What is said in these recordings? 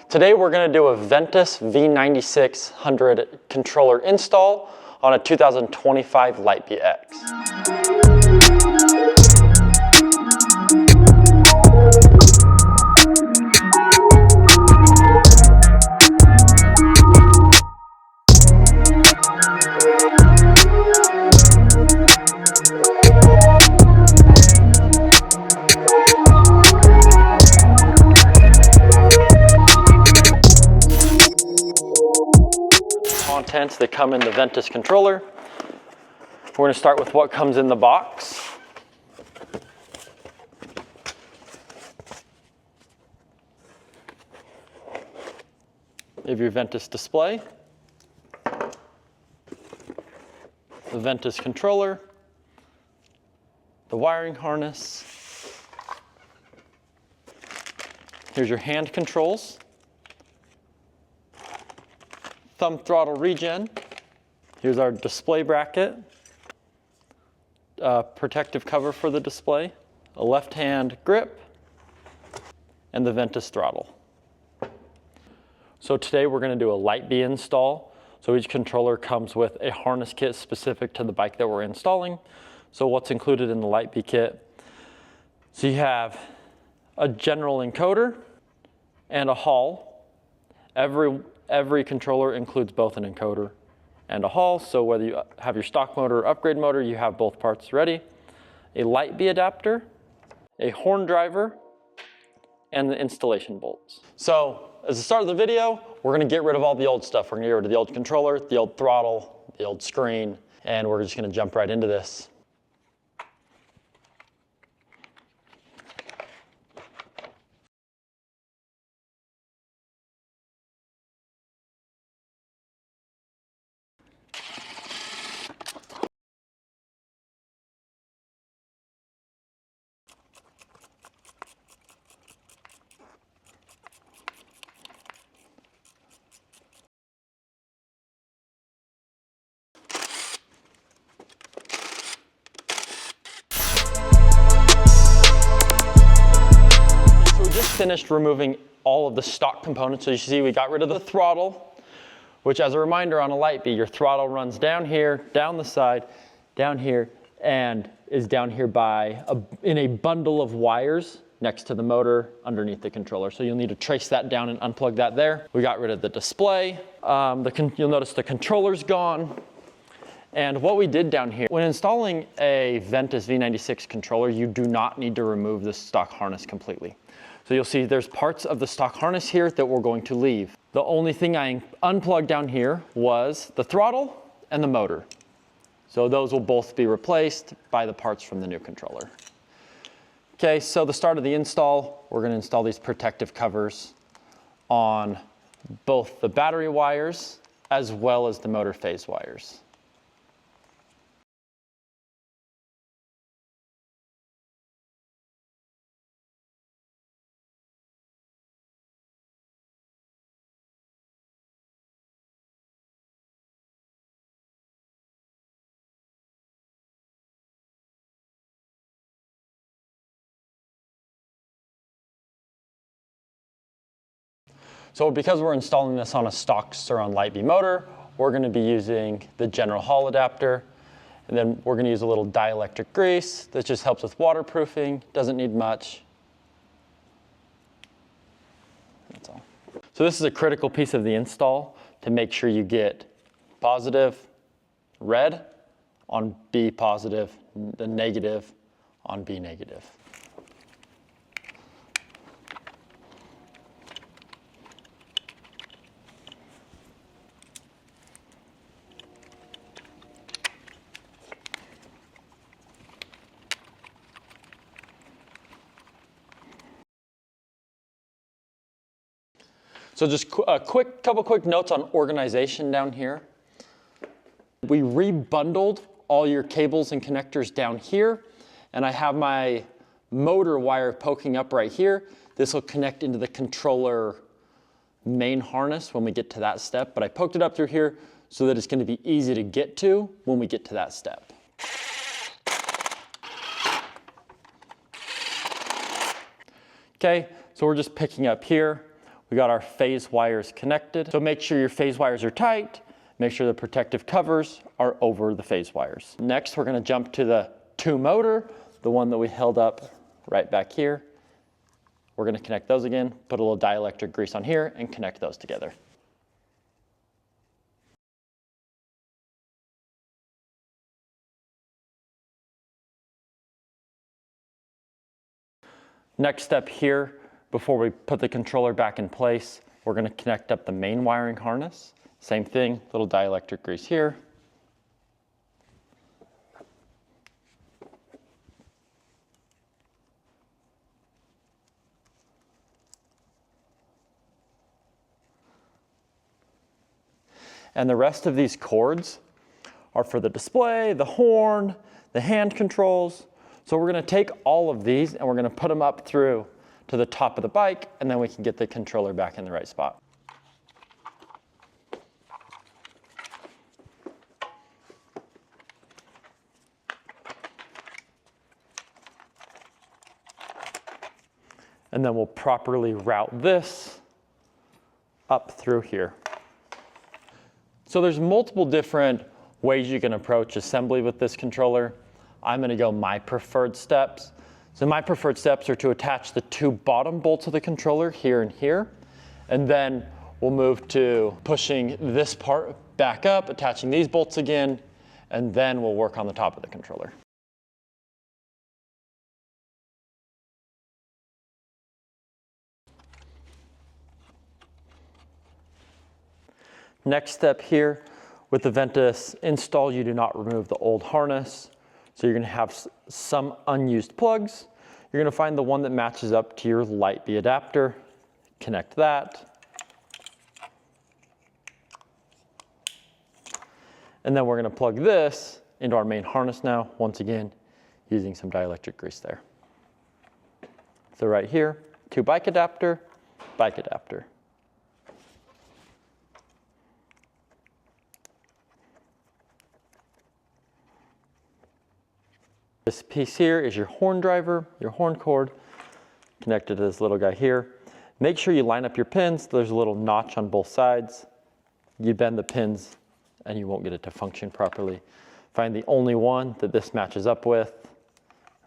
Today we're going to do a Ventus V9600 controller install on a 2025 Light Bee X. Contents that come in the Ventus controller. We're going to start with what comes in the box. You have your Ventus display, the Ventus controller, the wiring harness. Here's your hand controls. Thumb throttle regen. Here's our display bracket, protective cover for the display, a left-hand grip, and the Ventus throttle. So today we're going to do a Light Bee install. So each controller comes with a harness kit specific to the bike that we're installing. So what's included in the Light Bee kit? So you have a general encoder and a Hall. Every controller includes both an encoder and a Hall, so whether you have your stock motor or upgrade motor, you have both parts ready. A Light Bee adapter, a horn driver, and the installation bolts. So, as the start of the video, we're gonna get rid of all the old stuff. We're gonna get rid of the old controller, the old throttle, the old screen, and we're just gonna jump right into this. Finished removing all of the stock components. So you see we got rid of the throttle, which, as a reminder, on a Light Bee, your throttle runs down here, down the side, down here, and is down here in a bundle of wires next to the motor underneath the controller. So you'll need to trace that down and unplug that there. We got rid of the display. You'll notice the controller's gone. And what we did down here, when installing a Ventus V96 controller, you do not need to remove the stock harness completely. So you'll see there's parts of the stock harness here that we're going to leave. The only thing I unplugged down here was the throttle and the motor. So those will both be replaced by the parts from the new controller. Okay, so the start of the install, we're going to install these protective covers on both the battery wires as well as the motor phase wires. So because we're installing this on a stock Surron Light Bee motor, we're going to be using the general Hall adapter, and then we're going to use a little dielectric grease that just helps with waterproofing, doesn't need much. That's all. So this is a critical piece of the install to make sure you get positive red on B positive, the negative on B negative. So just a couple quick notes on organization down here. We rebundled all your cables and connectors down here, and I have my motor wire poking up right here. This will connect into the controller main harness when we get to that step, but I poked it up through here so that it's going to be easy to get to when we get to that step. Okay, so we're just picking up here. We got our phase wires connected. So make sure your phase wires are tight. Make sure the protective covers are over the phase wires. Next, we're gonna jump to the 2 motor, the one that we held up right back here. We're gonna connect those again, put a little dielectric grease on here and connect those together. Next step here, before we put the controller back in place, we're gonna connect up the main wiring harness. Same thing, little dielectric grease here. And the rest of these cords are for the display, the horn, the hand controls. So we're gonna take all of these and we're gonna put them up through to the top of the bike, and then we can get the controller back in the right spot. And then we'll properly route this up through here. So there's multiple different ways you can approach assembly with this controller. I'm gonna go my preferred steps. So my preferred steps are to attach the 2 bottom bolts of the controller here and here. And then we'll move to pushing this part back up, attaching these bolts again, and then we'll work on the top of the controller. Next step here, with the Ventus install, you do not remove the old harness. So you're gonna have some unused plugs. You're gonna find the one that matches up to your Light Bee adapter, connect that. And then we're gonna plug this into our main harness now, once again, using some dielectric grease there. So right here, to bike adapter, bike adapter. This piece here is your horn driver, your horn cord, connected to this little guy here. Make sure you line up your pins. There's a little notch on both sides. You bend the pins and you won't get it to function properly. Find the only one that this matches up with,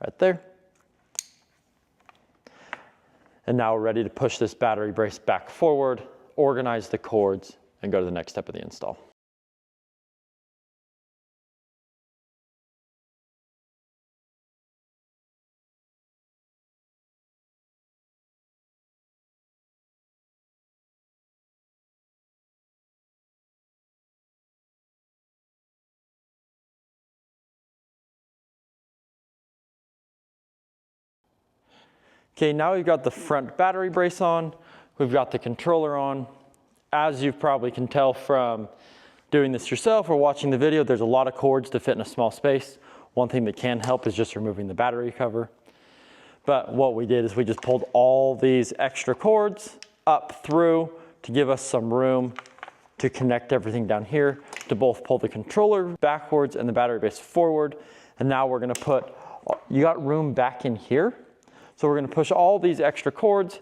right there. And now we're ready to push this battery brace back forward, organize the cords, and go to the next step of the install. Okay, now we've got the front battery brace on, we've got the controller on. As you probably can tell from doing this yourself or watching the video, there's a lot of cords to fit in a small space. One thing that can help is just removing the battery cover. But what we did is we just pulled all these extra cords up through to give us some room to connect everything down here, to both pull the controller backwards and the battery base forward. And now we're gonna put, you got room back in here. So we're gonna push all these extra cords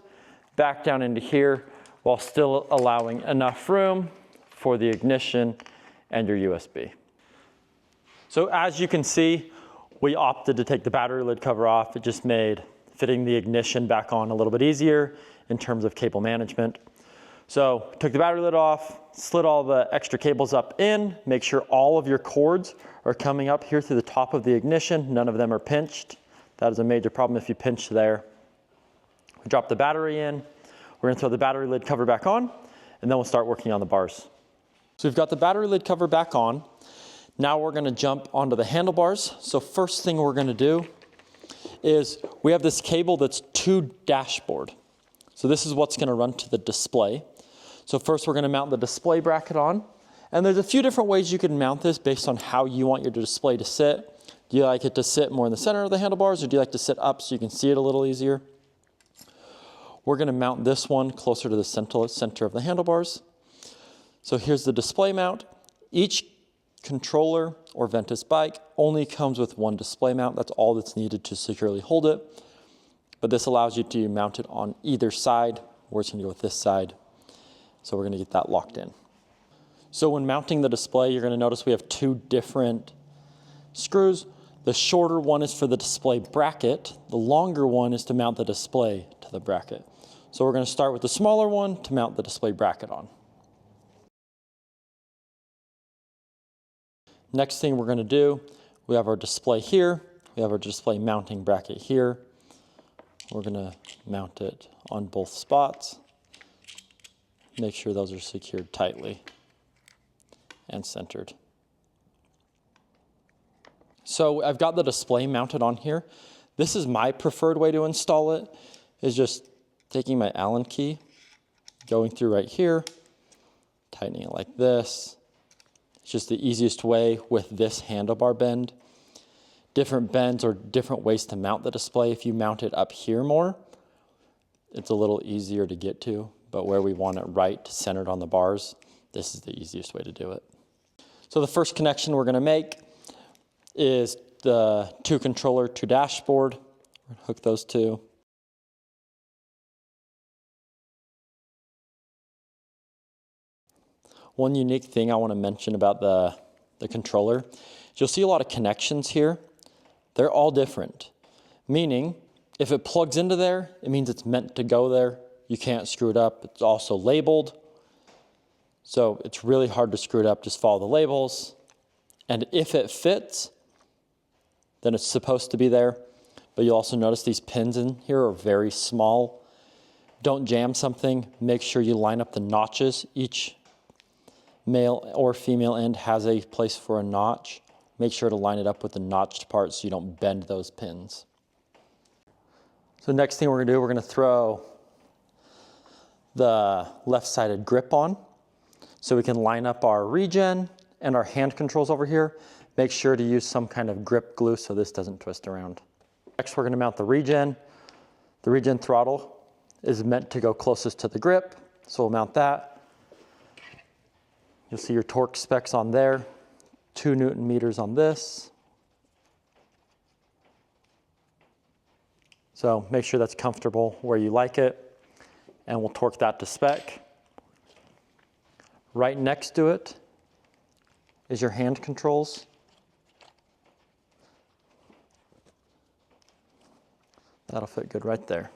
back down into here while still allowing enough room for the ignition and your USB. So as you can see, we opted to take the battery lid cover off. It just made fitting the ignition back on a little bit easier in terms of cable management. So took the battery lid off, slid all the extra cables up in, make sure all of your cords are coming up here through the top of the ignition. None of them are pinched. That is a major problem if you pinch there. We drop the battery in. We're gonna throw the battery lid cover back on, and then we'll start working on the bars. So we've got the battery lid cover back on. Now we're gonna jump onto the handlebars. So first thing we're gonna do is we have this cable that's to dashboard. So this is what's gonna run to the display. So first we're gonna mount the display bracket on. And there's a few different ways you can mount this based on how you want your display to sit. Do you like it to sit more in the center of the handlebars, or do you like to sit up so you can see it a little easier? We're gonna mount this one closer to the center of the handlebars. So here's the display mount. Each controller or Ventus bike only comes with one display mount. That's all that's needed to securely hold it. But this allows you to mount it on either side We're just gonna go with this side. So we're gonna get that locked in. So when mounting the display, you're gonna notice we have two different screws. The shorter one is for the display bracket. The longer one is to mount the display to the bracket. So we're gonna start with the smaller one to mount the display bracket on. Next thing we're gonna do, we have our display here. We have our display mounting bracket here. We're gonna mount it on both spots. Make sure those are secured tightly and centered. So I've got the display mounted on here. This is my preferred way to install it, is just taking my Allen key, going through right here, tightening it like this. It's just the easiest way with this handlebar bend. Different bends or different ways to mount the display. If you mount it up here more, it's a little easier to get to, but where we want it right, centered on the bars, this is the easiest way to do it. So the first connection we're gonna make is the two controller to dashboard. We're gonna hook those two. One unique thing I wanna mention about the controller is you'll see a lot of connections here. They're all different, meaning if it plugs into there, it means it's meant to go there. You can't screw it up. It's also labeled. So it's really hard to screw it up. Just follow the labels. And if it fits, then it's supposed to be there. But you'll also notice these pins in here are very small. Don't jam something. Make sure you line up the notches. Each male or female end has a place for a notch. Make sure to line it up with the notched part so you don't bend those pins. So next thing we're gonna do, we're gonna throw the left-sided grip on so we can line up our Regen and our hand controls over here. Make sure to use some kind of grip glue so this doesn't twist around. Next, we're gonna mount the Regen. The Regen throttle is meant to go closest to the grip, so we'll mount that. You'll see your torque specs on there. 2 Newton meters on this. So make sure that's comfortable where you like it, and we'll torque that to spec. Right next to it is your hand controls. That'll fit good right there.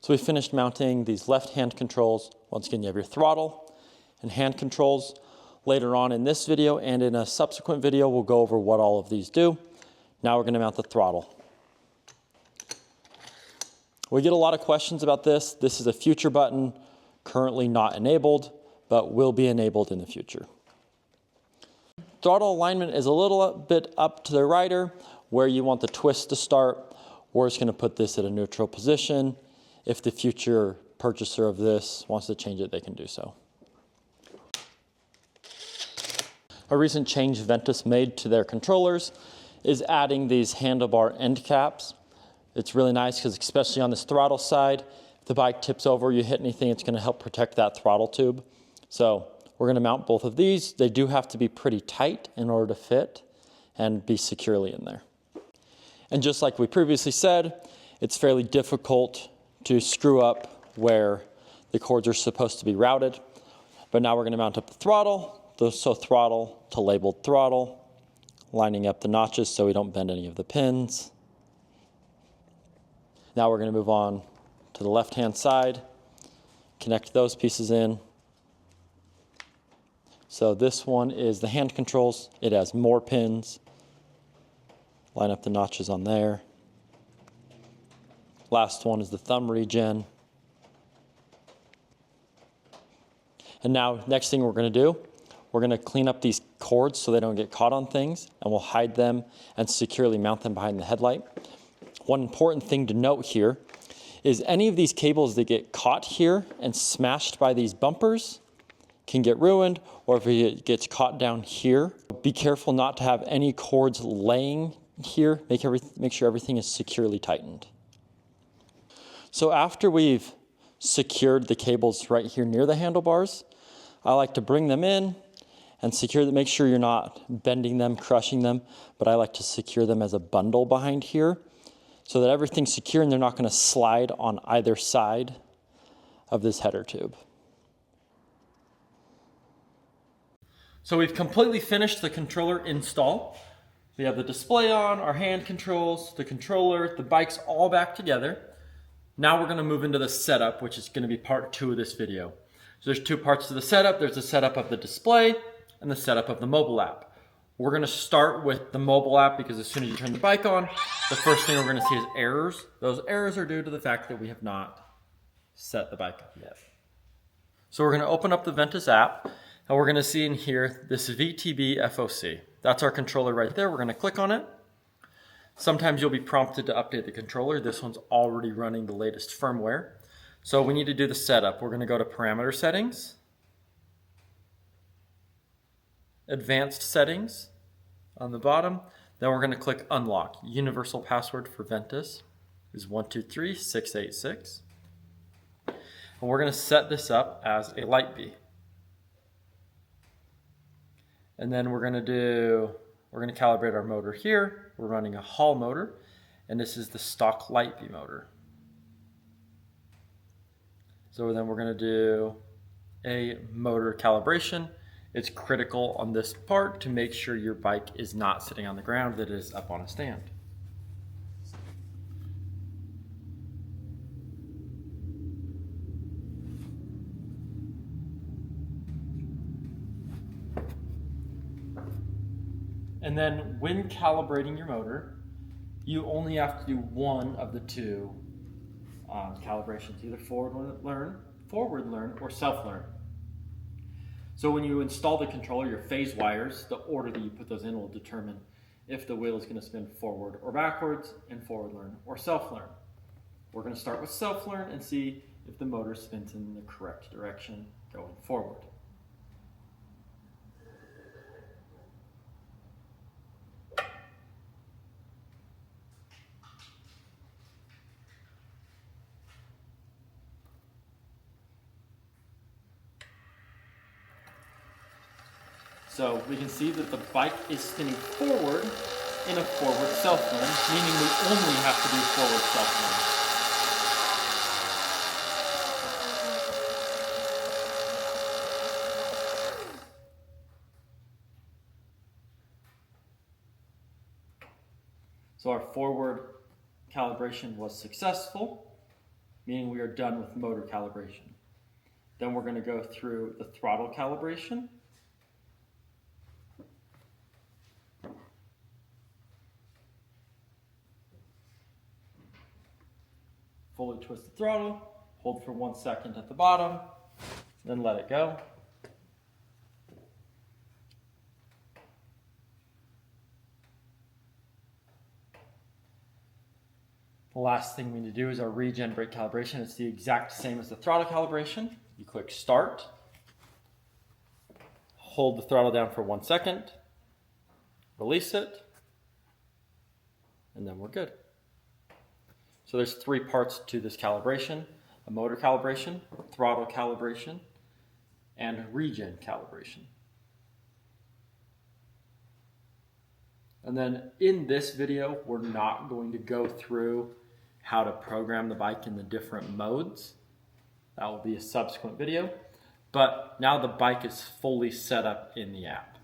So we finished mounting these left hand controls. Once again, you have your throttle and hand controls. Later on in this video and in a subsequent video, we'll go over what all of these do. Now we're gonna mount the throttle. We get a lot of questions about this. This is a future button, currently not enabled, but will be enabled in the future. Throttle alignment is a little bit up to the rider where you want the twist to start. We're just gonna put this at a neutral position. If the future purchaser of this wants to change it, they can do so. A recent change Ventus made to their controllers is adding these handlebar end caps. It's really nice because especially on this throttle side, if the bike tips over, you hit anything, it's gonna help protect that throttle tube. So we're gonna mount both of these. They do have to be pretty tight in order to fit and be securely in there. And just like we previously said, it's fairly difficult to screw up where the cords are supposed to be routed. But now we're gonna mount up the throttle. So throttle to labeled throttle, lining up the notches so we don't bend any of the pins. Now we're gonna move on to the left-hand side, connect those pieces in. So this one is the hand controls. It has more pins. Line up the notches on there. Last one is the thumb Regen. And now, next thing we're gonna do, we're gonna clean up these cords so they don't get caught on things, and we'll hide them and securely mount them behind the headlight. One important thing to note here is any of these cables that get caught here and smashed by these bumpers can get ruined, or if it gets caught down here, be careful not to have any cords laying here. Make sure everything is securely tightened. So after we've secured the cables right here near the handlebars, I like to bring them in and secure them. Make sure you're not bending them, crushing them, but I like to secure them as a bundle behind here so that everything's secure and they're not gonna slide on either side of this header tube. So we've completely finished the controller install. We have the display on, our hand controls, the controller, the bike's all back together. Now we're going to move into the setup, which is going to be part 2 of this video. So there's 2 parts to the setup. There's the setup of the display and the setup of the mobile app. We're going to start with the mobile app because as soon as you turn the bike on, the first thing we're going to see is errors. Those errors are due to the fact that we have not set the bike up yet. So we're going to open up the Ventus app and we're going to see in here this VTB FOC. That's our controller right there. We're going to click on it. Sometimes you'll be prompted to update the controller. This one's already running the latest firmware. So we need to do the setup. We're going to go to parameter settings, advanced settings on the bottom. Then we're going to click unlock. Universal password for Ventus is 123686. And we're going to set this up as a Light Bee. And then we're going to calibrate our motor here. We're running a Hall motor, and this is the stock Light Bee motor. So then we're going to do a motor calibration. It's critical on this part to make sure your bike is not sitting on the ground, that it is up on a stand. And then when calibrating your motor, you only have to do one of the 2 calibrations, either forward learn, or self-learn. So when you install the controller, your phase wires, the order that you put those in will determine if the wheel is going to spin forward or backwards, and forward learn or self-learn. We're going to start with self-learn and see if the motor spins in the correct direction going forward. So we can see that the bike is spinning forward in a forward self-learn, meaning we only have to do forward self-learn. So our forward calibration was successful, meaning we are done with motor calibration. Then we're going to go through the throttle calibration. Fully twist the throttle, hold for 1 second at the bottom, then let it go. The last thing we need to do is our Regen brake calibration. It's the exact same as the throttle calibration. You click start, hold the throttle down for 1 second, release it, and then we're good. So there's 3 parts to this calibration: a motor calibration, throttle calibration, and Regen calibration. And then in this video, we're not going to go through how to program the bike in the different modes. That will be a subsequent video. But now the bike is fully set up in the app.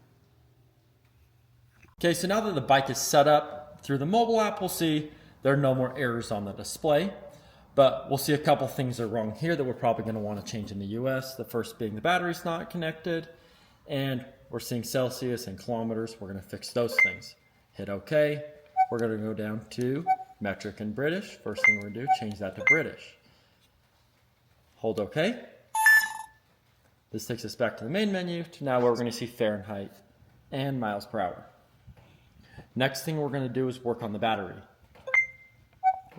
Okay, so now that the bike is set up through the mobile app, we'll see there are no more errors on the display, but we'll see a couple things are wrong here that we're probably going to want to change in the US. The first being the battery's not connected, and we're seeing Celsius and kilometers. We're going to fix those things. Hit OK. We're going to go down to metric and British. First thing we're going to do, change that to British. Hold OK. This takes us back to the main menu to now where we're going to see Fahrenheit and miles per hour. Next thing we're going to do is work on the battery.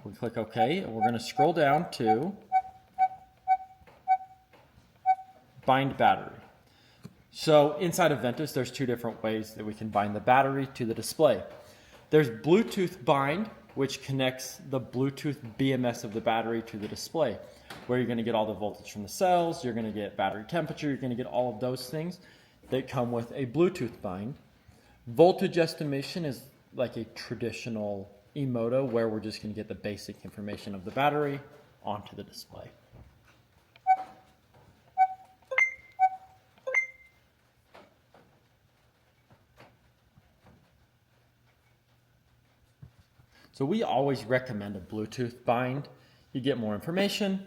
We click OK, and we're going to scroll down to bind battery. So inside of Ventus, there's 2 different ways that we can bind the battery to the display. There's Bluetooth bind, which connects the Bluetooth BMS of the battery to the display, where you're going to get all the voltage from the cells, you're going to get battery temperature, you're going to get all of those things that come with a Bluetooth bind. Voltage estimation is like a traditional e-moto where we're just going to get the basic information of the battery onto the display. So we always recommend a Bluetooth bind. You get more information,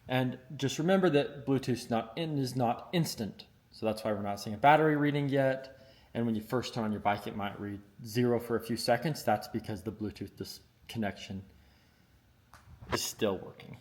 and just remember that Bluetooth is not instant. So that's why we're not seeing a battery reading yet. And when you first turn on your bike, it might read 0 for a few seconds. That's because the Bluetooth connection is still working.